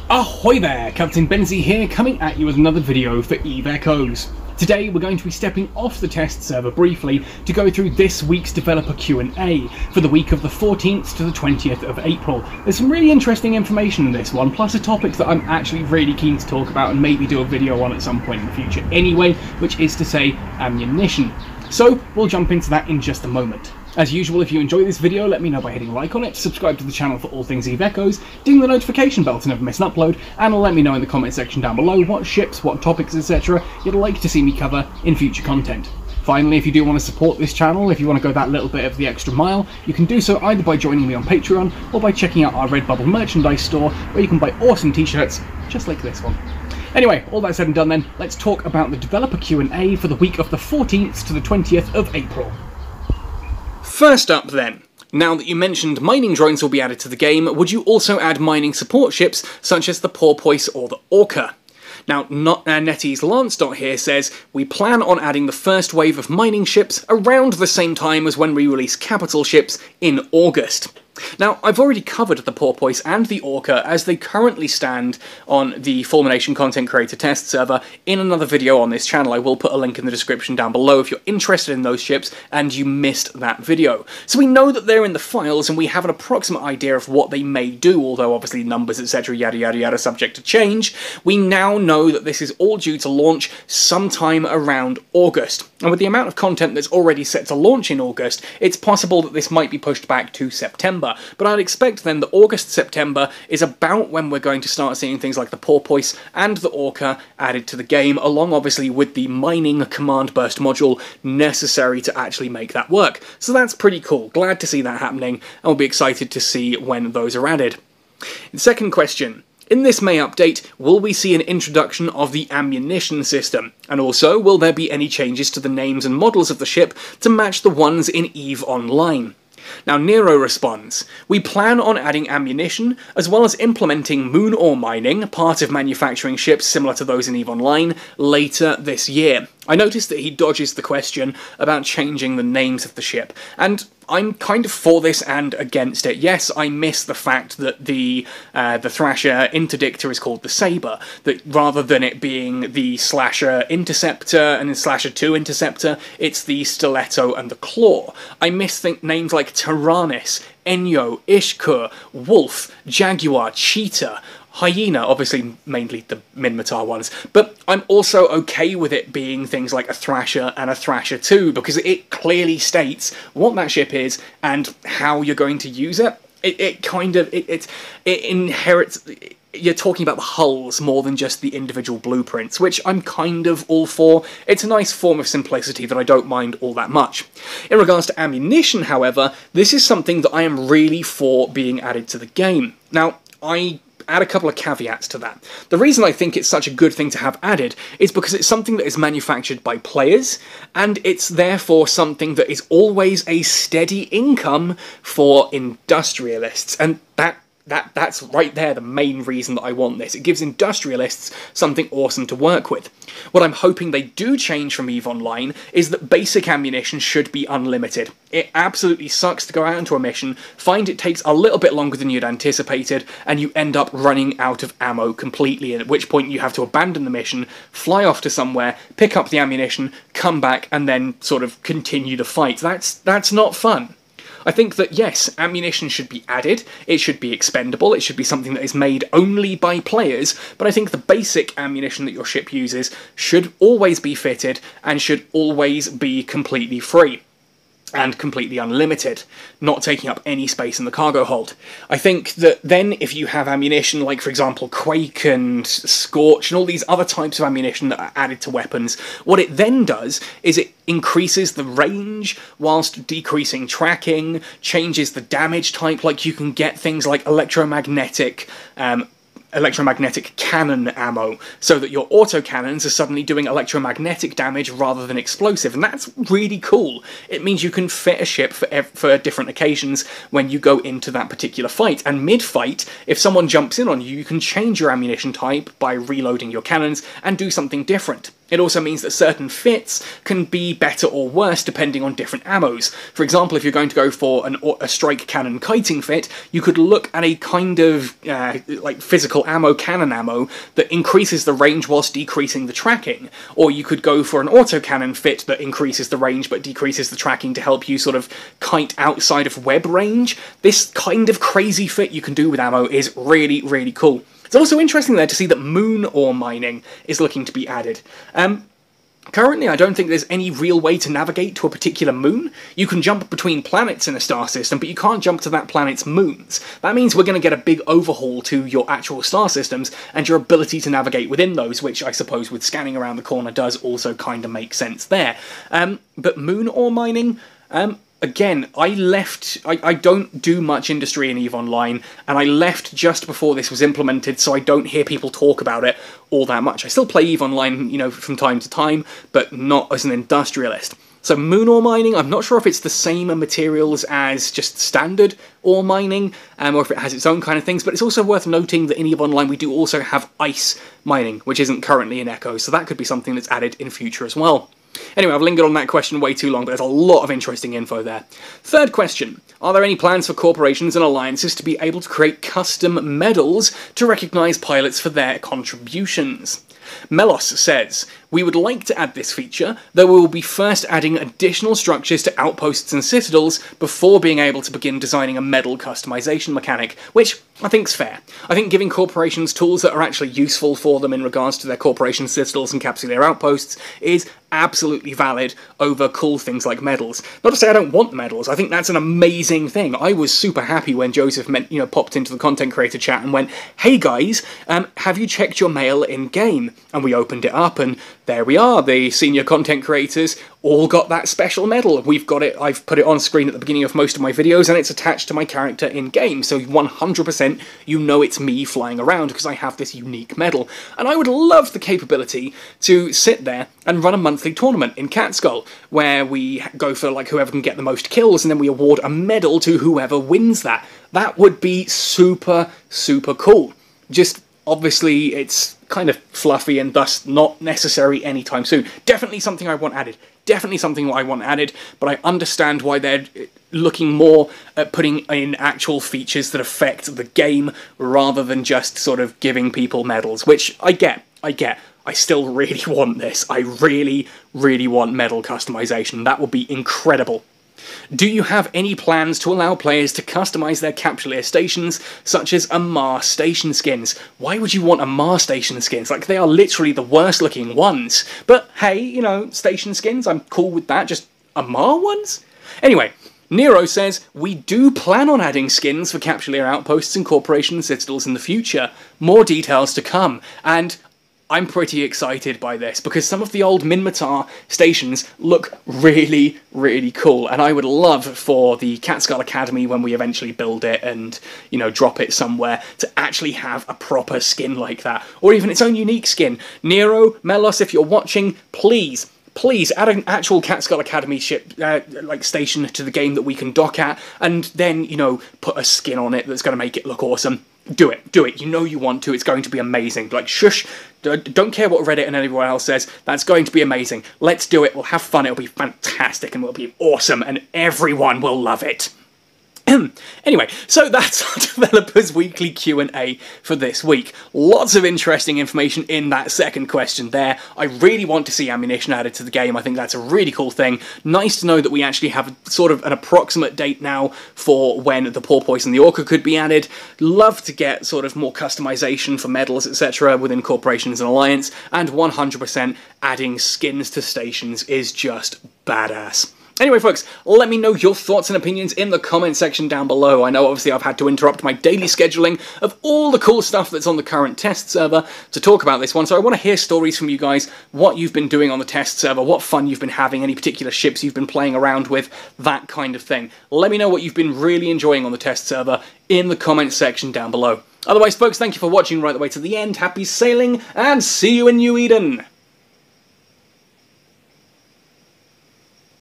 Ahoy there, Captain Benzie here, coming at you with another video for EVE Echoes. Today we're going to be stepping off the test server briefly to go through this week's developer Q&A for the week of the 14th to the 20th of April. There's some really interesting information in this one, plus a topic that I'm actually really keen to talk about and maybe do a video on at some point in the future anyway, which is to say, ammunition. So we'll jump into that in just a moment. As usual, if you enjoy this video, let me know by hitting like on it, subscribe to the channel for all things EVE Echoes, ding the notification bell to never miss an upload, and let me know in the comment section down below what ships, what topics, etc. you'd like to see me cover in future content. Finally, if you do want to support this channel, if you want to go that little bit of the extra mile, you can do so either by joining me on Patreon, or by checking out our Redbubble merchandise store, where you can buy awesome t-shirts, just like this one. Anyway, all that said and done then, let's talk about the developer Q&A for the week of the 14th to the 20th of April. First up then, now that you mentioned mining drones will be added to the game, would you also add mining support ships such as the Porpoise or the Orca? Now, NetEase Lance here says, we plan on adding the first wave of mining ships around the same time as when we release capital ships in August. Now, I've already covered the Porpoise and the Orca as they currently stand on the Fulmination Content Creator test server in another video on this channel. I will put a link in the description down below if you're interested in those ships and you missed that video. So we know that they're in the files and we have an approximate idea of what they may do, although obviously numbers, etc, yada yada yada, subject to change. We now know that this is all due to launch sometime around August. And with the amount of content that's already set to launch in August, it's possible that this might be pushed back to September. But I'd expect then that August-September is about when we're going to start seeing things like the Porpoise and the Orca added to the game, along obviously with the mining command burst module necessary to actually make that work. So that's pretty cool. Glad to see that happening, and we'll be excited to see when those are added. Second question. In this May update, will we see an introduction of the ammunition system? And also, will there be any changes to the names and models of the ship to match the ones in EVE Online? Now, Nero responds, we plan on adding ammunition, as well as implementing moon ore mining, part of manufacturing ships similar to those in EVE Online, later this year. I noticed that he dodges the question about changing the names of the ship, and I'm kind of for this and against it. Yes, I miss the fact that the Thrasher Interdictor is called the Sabre, that rather than it being the Slasher Interceptor and the Slasher 2 Interceptor, it's the Stiletto and the Claw. I miss names like Tyrannus, Enyo, Ishkur, Wolf, Jaguar, Cheetah, Hyena, obviously mainly the Minmatar ones, but I'm also okay with it being things like a Thrasher and a Thrasher 2, because it clearly states what that ship is and how you're going to use it. It inherits. You're talking about the hulls more than just the individual blueprints, which I'm kind of all for. It's a nice form of simplicity that I don't mind all that much. In regards to ammunition, however, this is something that I am really for being added to the game. Now, I add a couple of caveats to that. The reason I think it's such a good thing to have added is because it's something that is manufactured by players, and it's therefore something that is always a steady income for industrialists, and that's right there the main reason that I want this. It gives industrialists something awesome to work with. What I'm hoping they do change from EVE Online is that basic ammunition should be unlimited. It absolutely sucks to go out into a mission, find it takes a little bit longer than you'd anticipated, and you end up running out of ammo completely, at which point you have to abandon the mission, fly off to somewhere, pick up the ammunition, come back, and then sort of continue the fight. That's not fun. I think that, yes, ammunition should be added, it should be expendable, it should be something that is made only by players, but I think the basic ammunition that your ship uses should always be fitted and should always be completely free and completely unlimited, not taking up any space in the cargo hold. I think that then if you have ammunition like, for example, Quake and Scorch and all these other types of ammunition that are added to weapons, what it then does is it increases the range whilst decreasing tracking, changes the damage type, like you can get things like electromagnetic cannon ammo, so that your autocannons are suddenly doing electromagnetic damage rather than explosive, and that's really cool. It means you can fit a ship for different occasions when you go into that particular fight, and mid-fight, if someone jumps in on you, you can change your ammunition type by reloading your cannons and do something different. It also means that certain fits can be better or worse depending on different ammos. For example, if you're going to go for a strike cannon kiting fit, you could look at a kind of like physical ammo, cannon ammo, that increases the range whilst decreasing the tracking. Or you could go for an autocannon fit that increases the range but decreases the tracking to help you sort of kite outside of web range. This kind of crazy fit you can do with ammo is really, really cool. It's also interesting there to see that moon ore mining is looking to be added. Currently, I don't think there's any real way to navigate to a particular moon. You can jump between planets in a star system, but you can't jump to that planet's moons. That means we're going to get a big overhaul to your actual star systems and your ability to navigate within those, which I suppose with scanning around the corner does also kind of make sense there. But moon ore mining... Again, I don't do much industry in EVE Online, and I left just before this was implemented, so I don't hear people talk about it all that much. I still play EVE Online, you know, from time to time, but not as an industrialist. So moon ore mining, I'm not sure if it's the same materials as just standard ore mining, or if it has its own kind of things, but it's also worth noting that in EVE Online we do also have ice mining, which isn't currently in Echo, so that could be something that's added in future as well. Anyway, I've lingered on that question way too long, but there's a lot of interesting info there. Third question. Are there any plans for corporations and alliances to be able to create custom medals to recognise pilots for their contributions? Melos says, we would like to add this feature, though we will be first adding additional structures to outposts and citadels before being able to begin designing a medal customization mechanic, which I think is fair. I think giving corporations tools that are actually useful for them in regards to their corporation citadels and capsuleer outposts is absolutely valid over cool things like medals. Not to say I don't want medals, I think that's an amazing thing. I was super happy when Joseph popped into the content creator chat and went, hey guys, have you checked your mail in-game? And we opened it up and there we are, the senior content creators all got that special medal. We've got it, I've put it on screen at the beginning of most of my videos and it's attached to my character in-game, so 100% you know it's me flying around because I have this unique medal. And I would love the capability to sit there and run a monthly tournament in Catskull, where we go for like whoever can get the most kills and then we award a medal to whoever wins that. That would be super, super cool. Just obviously it's kind of fluffy and thus not necessary anytime soon. Definitely something I want added. Definitely something I want added, but I understand why they're looking more at putting in actual features that affect the game rather than just sort of giving people medals, which I get. I still really want this. I really, really want medal customization. That would be incredible. Do you have any plans to allow players to customize their capsuleer stations, such as Amarr station skins? Why would you want Amarr station skins? Like, they are literally the worst looking ones. But hey, you know, station skins, I'm cool with that. Just Amarr ones? Anyway, Nero says, we do plan on adding skins for capsuleer outposts and corporation citadels in the future. More details to come. And I'm pretty excited by this, because some of the old Minmatar stations look really, really cool, and I would love for the Catskull Academy, when we eventually build it and, you know, drop it somewhere, to actually have a proper skin like that, or even its own unique skin. Nero, Melos, if you're watching, please add an actual Catskull Academy ship, like station to the game that we can dock at, and then, you know, put a skin on it that's going to make it look awesome. Do it. You know you want to. It's going to be amazing. Like, shush. Don't care what Reddit and everyone else says. That's going to be amazing. Let's do it. We'll have fun. It'll be fantastic and it'll be awesome and everyone will love it. Anyway, so that's our Developers Weekly Q&A for this week. Lots of interesting information in that second question there. I really want to see ammunition added to the game. I think that's a really cool thing. Nice to know that we actually have sort of an approximate date now for when the Porpoise and the Orca could be added. Love to get sort of more customization for medals, etc. within corporations and alliance, and 100% adding skins to stations is just badass. Anyway, folks, let me know your thoughts and opinions in the comment section down below. I know, obviously, I've had to interrupt my daily scheduling of all the cool stuff that's on the current test server to talk about this one, so I want to hear stories from you guys, what you've been doing on the test server, what fun you've been having, any particular ships you've been playing around with, that kind of thing. Let me know what you've been really enjoying on the test server in the comment section down below. Otherwise, folks, thank you for watching right the way to the end. Happy sailing, and see you in New Eden!